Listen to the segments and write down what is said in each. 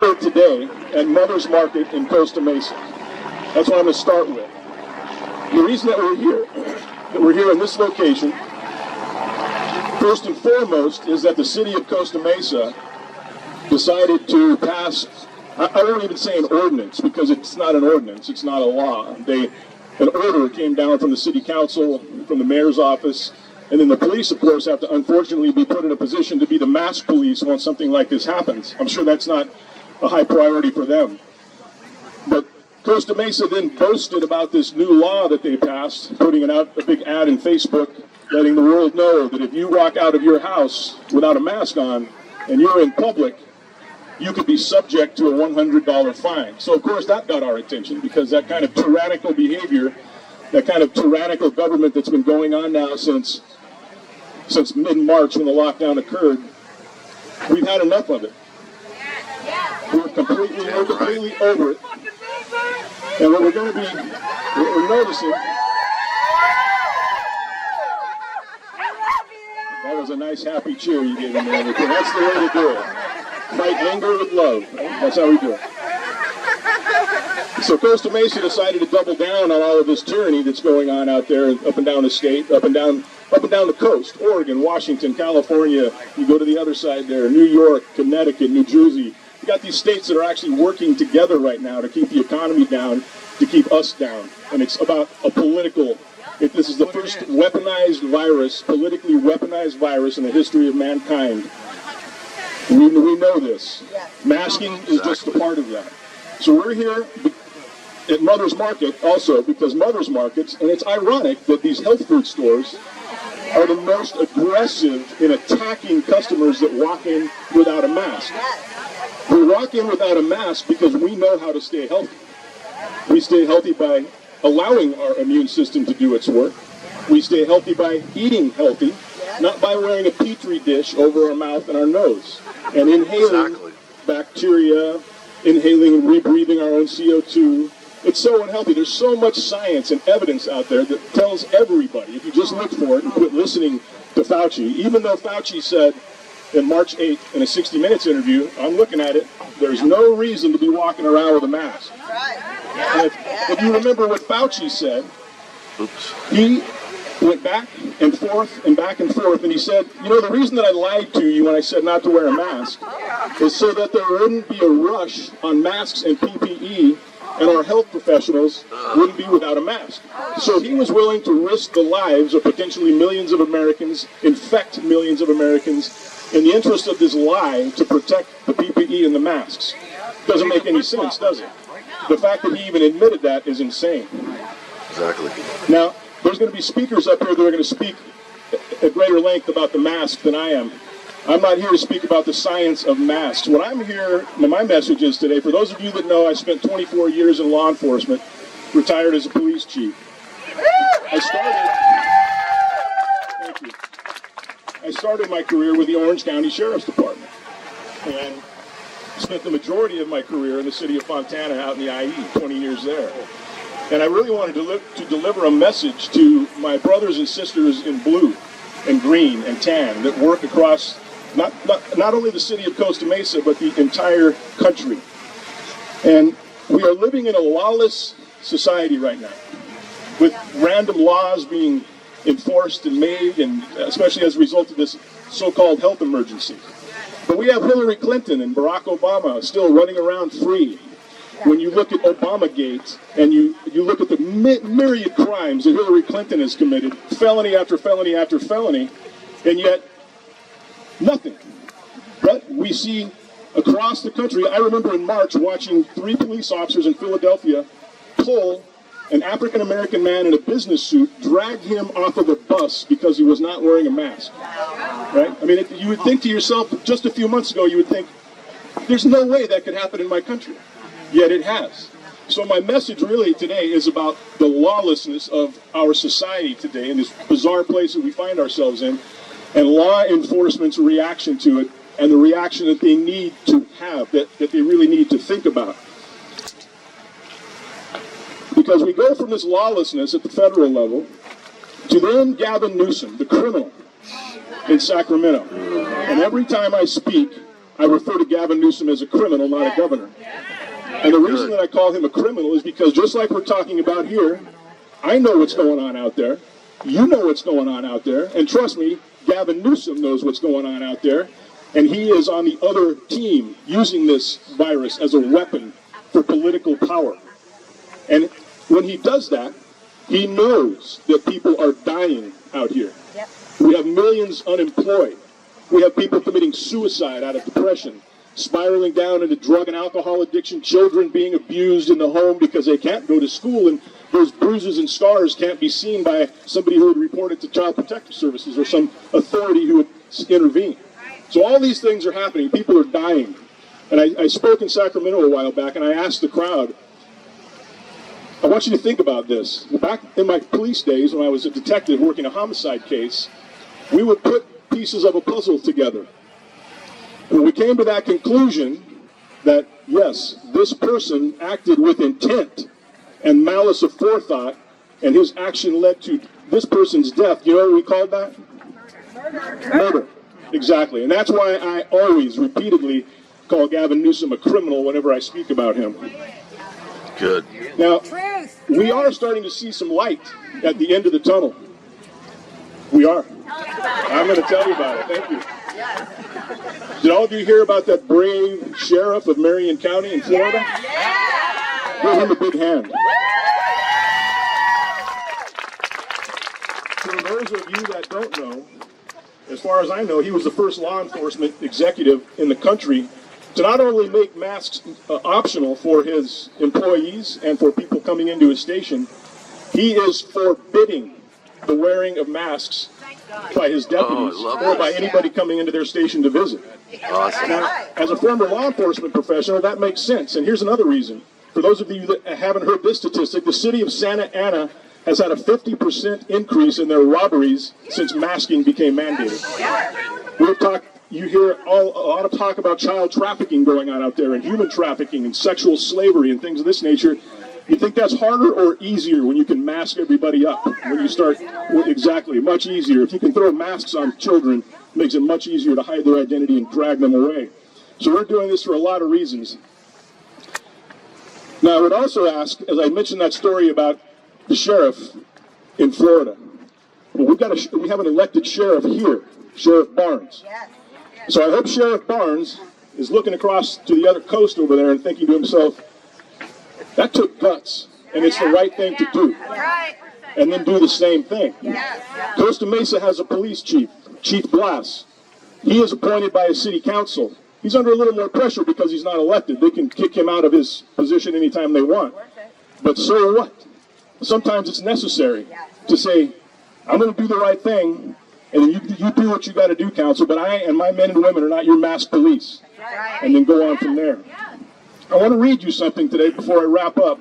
Today at Mother's Market in Costa Mesa. That's what I'm going to start with. The reason that we're here in this location, first and foremost, is that the city of Costa Mesa decided to pass, I won't even say an ordinance, because it's not an ordinance, it's not a law. An order came down from the city council, from the mayor's office, and then the police, of course, have to unfortunately be put in a position to be the mask police once something like this happens. I'm sure that's not a high priority for them. But Costa Mesa then boasted about this new law that they passed, putting out a big ad in Facebook, letting the world know that if you walk out of your house without a mask on and you're in public, you could be subject to a $100 fine. So, of course, that got our attention, because that kind of tyrannical behavior, that kind of tyrannical government that's been going on now since mid-March when the lockdown occurred, we've had enough of it. We're completely over it. And what we're noticing, that was a nice happy cheer you gave him there. That's the way to do it. Fight anger with love. That's how we do it. So Costa Mesa decided to double down on all of this tyranny that's going on out there, up and down the state, up and down the coast, Oregon, Washington, California. You go to the other side there, New York, Connecticut, New Jersey. You got these states that are actually working together right now to keep the economy down, to keep us down. And it's about a political, this is the first weaponized virus, politically weaponized virus in the history of mankind. We know this. Masking is just a part of that. So we're here at Mother's Market also because Mother's Markets, and it's ironic that these health food stores are the most aggressive in attacking customers that walk in without a mask. We walk in without a mask because we know how to stay healthy. We stay healthy by allowing our immune system to do its work. We stay healthy by eating healthy, not by wearing a petri dish over our mouth and our nose and inhaling bacteria, inhaling and rebreathing our own CO2. It's so unhealthy. There's so much science and evidence out there that tells everybody, if you just look for it and quit listening to Fauci, even though Fauci said in March 8th in a 60 Minutes interview, I'm looking at it, there's no reason to be walking around with a mask. And if you remember what Fauci said, he went back and forth, and he said, you know, the reason that I lied to you when I said not to wear a mask is so that there wouldn't be a rush on masks and PPE, and our health professionals wouldn't be without a mask. So he was willing to risk the lives of potentially millions of Americans, infect millions of Americans, in the interest of this lie to protect the PPE and the masks. Doesn't make any sense, does it? The fact that he even admitted that is insane. Exactly. Now, there's going to be speakers up here that are going to speak at greater length about the mask than I am. I'm not here to speak about the science of masks. What I'm here, my message is today, for those of you that know, I spent 24 years in law enforcement, retired as a police chief. I started my career with the Orange County Sheriff's Department and spent the majority of my career in the city of Fontana out in the IE, 20 years there. And I really wanted to deliver a message to my brothers and sisters in blue and green and tan that work across not only the city of Costa Mesa, but the entire country. And we are living in a lawless society right now, with random laws being enforced and made, and especially as a result of this so-called health emergency. But we have Hillary Clinton and Barack Obama still running around free. When you look at Obamagate and you look at the myriad crimes that Hillary Clinton has committed, felony after felony after felony, and yet nothing. But we see across the country, I remember in March watching 3 police officers in Philadelphia pull an African-American man in a business suit, drag him off of a bus because he was not wearing a mask. Right? I mean, you would think to yourself, just a few months ago, you would think, there's no way that could happen in my country. Yet it has. So my message really today is about the lawlessness of our society today in this bizarre place that we find ourselves in, and law enforcement's reaction to it, and the reaction that they need to have, that they really need to think about. Because we go from this lawlessness at the federal level to then Gavin Newsom, the criminal, in Sacramento. And every time I speak, I refer to Gavin Newsom as a criminal, not a governor. And the reason that I call him a criminal is because just like we're talking about here, I know what's going on out there. You know what's going on out there. And trust me, Gavin Newsom knows what's going on out there. And he is on the other team using this virus as a weapon for political power. And when he does that, he knows that people are dying out here. Yep. We have millions unemployed. We have people committing suicide out of depression, spiraling down into drug and alcohol addiction, children being abused in the home because they can't go to school, and those bruises and scars can't be seen by somebody who would report it to Child Protective Services or some authority who would intervene. So all these things are happening. People are dying. And I spoke in Sacramento a while back, and I asked the crowd, I want you to think about this. Back in my police days, when I was a detective working a homicide case, we would put pieces of a puzzle together. And we came to that conclusion that, yes, this person acted with intent and malice aforethought, and his action led to this person's death. You know what we called that? Murder. Exactly. And that's why I always repeatedly call Gavin Newsom a criminal whenever I speak about him. Good. Now, we are starting to see some light at the end of the tunnel. We are. I'm going to tell you about it. Thank you. Did all of you hear about that brave sheriff of Marion County in Florida? Give him a big hand. For those of you that don't know, as far as I know, he was the first law enforcement executive in the country to not only make masks optional for his employees and for people coming into his station, he is forbidding the wearing of masks by his deputies or by anybody coming into their station to visit. Awesome. Now, as a former law enforcement professional, that makes sense. And here's another reason. For those of you that haven't heard this statistic, the city of Santa Ana has had a 50% increase in their robberies since masking became mandated. You hear a lot of talk about child trafficking going on out there, and human trafficking and sexual slavery and things of this nature. You think that's harder or easier when you can mask everybody up? When you start, exactly, much easier. If you can throw masks on children, it makes it much easier to hide their identity and drag them away. So we're doing this for a lot of reasons. Now I would also ask, as I mentioned that story about the sheriff in Florida, well, we have an elected sheriff here, Sheriff Barnes. So I hope Sheriff Barnes is looking across to the other coast over there and thinking to himself, that took guts, and it's the right thing to do. And then do the same thing. Costa Mesa has a police chief, Chief Glass. He is appointed by a city council. He's under a little more pressure because he's not elected. They can kick him out of his position anytime they want. But so what? Sometimes it's necessary to say, I'm going to do the right thing, and you do what you got to do, council, but I and my men and women are not your masked police. And then go on from there. I want to read you something today before I wrap up.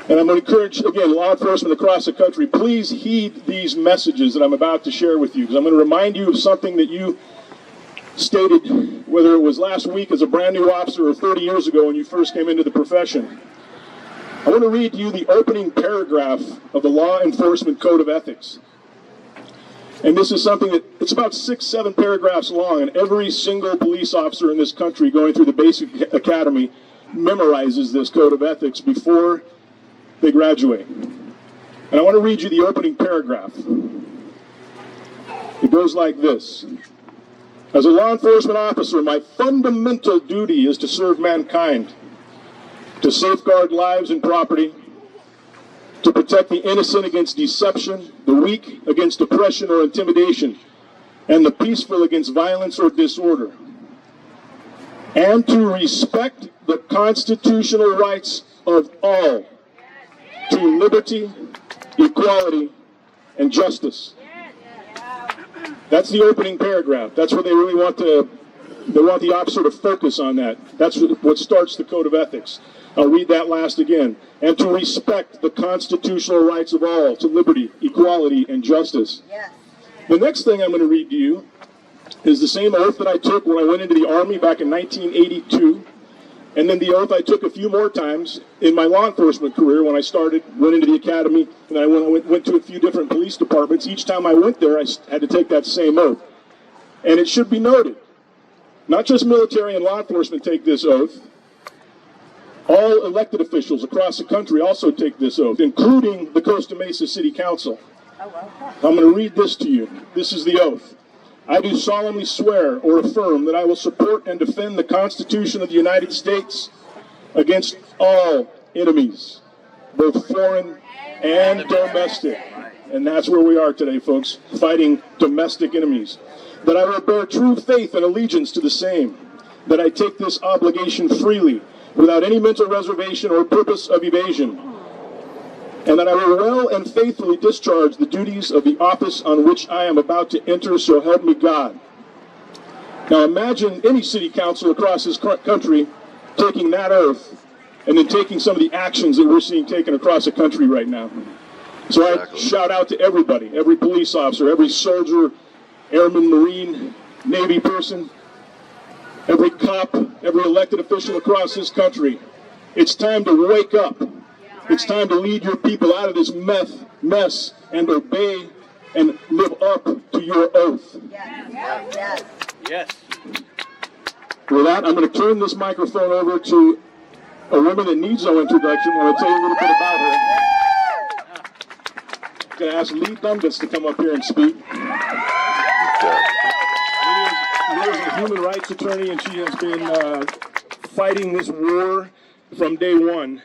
And I'm going to encourage, again, law enforcement across the country, please heed these messages that I'm about to share with you, because I'm going to remind you of something that you stated, whether it was last week as a brand new officer or 30 years ago when you first came into the profession. I want to read to you the opening paragraph of the Law Enforcement Code of Ethics. And this is something that, it's about 6-7 paragraphs long, and every single police officer in this country going through the basic academy memorizes this code of ethics before they graduate. And I want to read you the opening paragraph. It goes like this. As a law enforcement officer, my fundamental duty is to serve mankind, to safeguard lives and property, to protect the innocent against deception, the weak against oppression or intimidation, and the peaceful against violence or disorder, and to respect the constitutional rights of all to liberty, equality, and justice. That's the opening paragraph. That's where they really want the officer to focus on that. That's what starts the code of ethics. I'll read that last again. And to respect the constitutional rights of all to liberty, equality, and justice. Yes. The next thing I'm going to read to you is the same oath that I took when I went into the Army back in 1982. And then the oath I took a few more times in my law enforcement career when I went into the academy, and I went to a few different police departments. Each time I went there, I had to take that same oath. And it should be noted Not just military and law enforcement take this oath. All elected officials across the country also take this oath, including the Costa Mesa City Council. I'm going to read this to you. This is the oath. I do solemnly swear or affirm that I will support and defend the Constitution of the United States against all enemies, both foreign and domestic. And that's where we are today, folks, fighting domestic enemies. That I will bear true faith and allegiance to the same. That I take this obligation freely, without any mental reservation or purpose of evasion. And that I will well and faithfully discharge the duties of the office on which I am about to enter, so help me God. Now imagine any city council across this country taking that oath and then taking some of the actions that we're seeing taken across the country right now. So I shout out to everybody, every police officer, every soldier, airman, Marine, Navy person, every cop, every elected official across this country. It's time to wake up. It's time to lead your people out of this mess and obey and live up to your oath. Yes. With that, I'm going to turn this microphone over to a woman that needs no introduction. I'm going to tell you a little bit about her. I'm going to ask Lee Dundas to come up here and speak. Lee is a human rights attorney, and she has been fighting this war from day one.